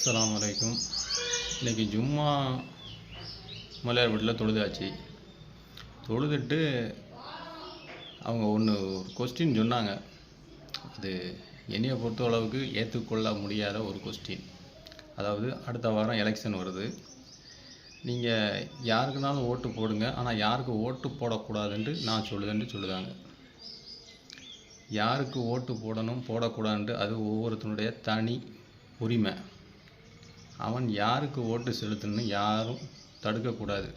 அஸ்ஸலாமு அலைக்கும். இன்றைக்கி ஜும்மா மலையார் வீட்டில் தொழுதாச்சு. தொழுதுட்டு அவங்க ஒரு கொஸ்டின் சொன்னாங்க. அது என்னையை பொறுத்த அளவுக்கு ஏற்றுக்கொள்ள முடியாத ஒரு கொஸ்டின். அதாவது அடுத்த வாரம் எலெக்ஷன் வருது, நீங்கள் யாருக்குனாலும் ஓட்டு போடுங்க, ஆனால் யாருக்கு ஓட்டு போடக்கூடாதுன்ட்டு நான் சொல்லுதாங்க. யாருக்கு ஓட்டு போடணும் போடக்கூடாதுன்ட்டு அது ஒவ்வொருத்தனுடைய தனி உரிமை. அவன் யாருக்கு ஓட்டு செலுத்தணும்னு யாரும் தடுக்கக்கூடாது.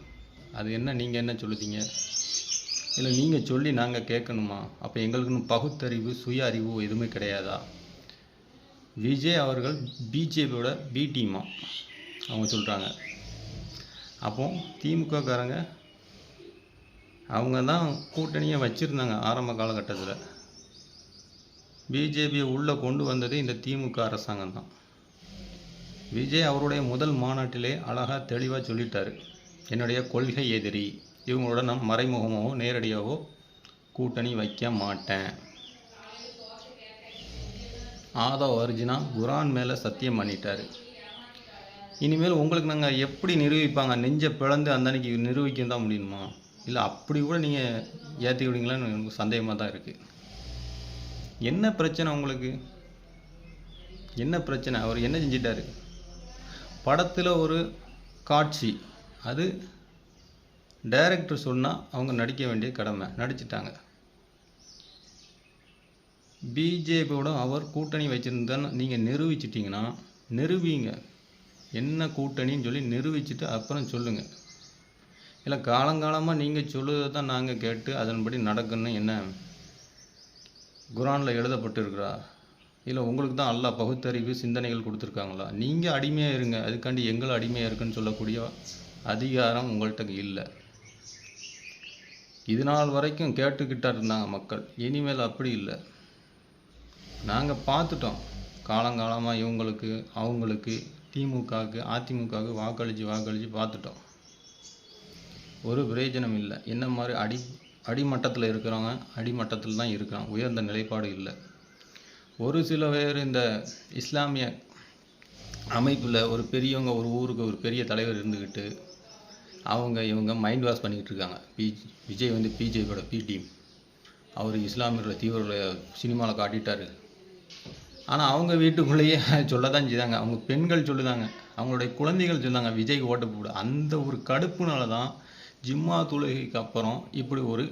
அது என்ன, நீங்கள் என்ன சொல்லுதீங்க? இல்லை நீங்கள் சொல்லி நாங்கள் கேட்கணுமா? அப்போ எங்களுக்குன்னு பகுத்தறிவு சுய அறிவு எதுவுமே கிடையாதா? விஜய் அவர்கள் பிஜேபியோட பி டீமா அவங்க சொல்கிறாங்க. அப்போ திமுககாரங்க அவங்க தான் கூட்டணியை வச்சுருந்தாங்க ஆரம்ப காலகட்டத்தில். பிஜேபியை உள்ளே கொண்டு வந்தது இந்த திமுக அரசாங்கம் தான். விஜய் அவருடைய முதல் மாநாட்டிலே அழகாக தெளிவாக சொல்லிட்டார், என்னுடைய கொள்கை எதிரி, இவங்களோட நான் மறைமுகமாகவோ நேரடியாகவோ கூட்டணி வைக்க மாட்டேன். ஆதவ அர்ஜுனா குரான் மேலே சத்தியம் பண்ணிட்டார். இனிமேல் உங்களுக்கு நாங்கள் எப்படி நிரூபிப்பாங்க? நெஞ்சை பிளந்து அந்த அன்னைக்கு நிரூபிக்க தான் முடியுமா? இல்லை அப்படி கூட நீங்கள் ஏற்றிக்கிட்டீங்களான்னு எனக்கு சந்தேகமாக தான் இருக்குது. என்ன பிரச்சனை உங்களுக்கு? என்ன பிரச்சனை? அவர் என்ன செஞ்சிட்டாரு? படத்தில் ஒரு காட்சி, அது டைரக்டர் சொன்னால் அவங்க நடிக்க வேண்டிய கடமை, நடிச்சிட்டாங்க. பிஜேபியோட அவர் கூட்டணி வச்சுருந்தான்னு நீங்கள் நிரூபிச்சிட்டிங்கன்னா நிரூபிங்க, என்ன கூட்டணின்னு சொல்லி நிரூபிச்சுட்டு அப்புறம் சொல்லுங்கள். இல்லை காலங்காலமாக நீங்கள் சொல்லுவதை தான் நாங்கள் கேட்டு அதன்படி நடக்கணும்னு என்ன குரானில் எழுதப்பட்டிருக்கிறா? இல்லை உங்களுக்கு தான் அல்லாஹ் பகுத்தறிவு சிந்தனைகள் கொடுத்துருக்காங்களா? நீங்கள் அடிமையாக இருங்க, அதுக்காண்டி எங்களை அடிமையாக இருக்குன்னு சொல்லக்கூடிய அதிகாரம் உங்கள்கிட்ட இல்லை. இது நாள் வரைக்கும் கேட்டுக்கிட்டா இருந்தாங்க மக்கள், இனிமேல் அப்படி இல்லை. நாங்கள் பார்த்துட்டோம் காலங்காலமாக இவங்களுக்கு அவங்களுக்கு திமுகவுக்கு அதிமுகவுக்கு வாக்களித்து பார்த்துட்டோம். ஒரு பிரயோஜனம் இல்லை. என்ன மாதிரி அடிமட்டத்தில் இருக்கிறவங்க அடிமட்டத்தில் தான் இருக்கிறாங்க, உயர்ந்த நிலைப்பாடு இல்லை. ஒரு சில பேர் இந்த இஸ்லாமிய அமைப்பில் ஒரு பெரியவங்க, ஒரு ஊருக்கு ஒரு பெரிய தலைவர் இருந்துக்கிட்டு இவங்க மைண்ட் வாஷ் பண்ணிக்கிட்டு இருக்காங்க. விஜய் பிஜேபியோட பி டீம், அவர் இஸ்லாமியர்கள தீவிர சினிமாவில் காட்டிட்டார். ஆனால் அவங்க வீட்டுக்குள்ளேயே சொல்ல தான் செய்தாங்க. அவங்க பெண்கள் சொல்லுதாங்க, அவங்களுடைய குழந்தைகள் சொன்னாங்க விஜய்க்கு ஓட்டு போட. அந்த ஒரு கடுப்புனால தான் ஜும்மா தொழுகைக்கு அப்புறம் இப்படி ஒரு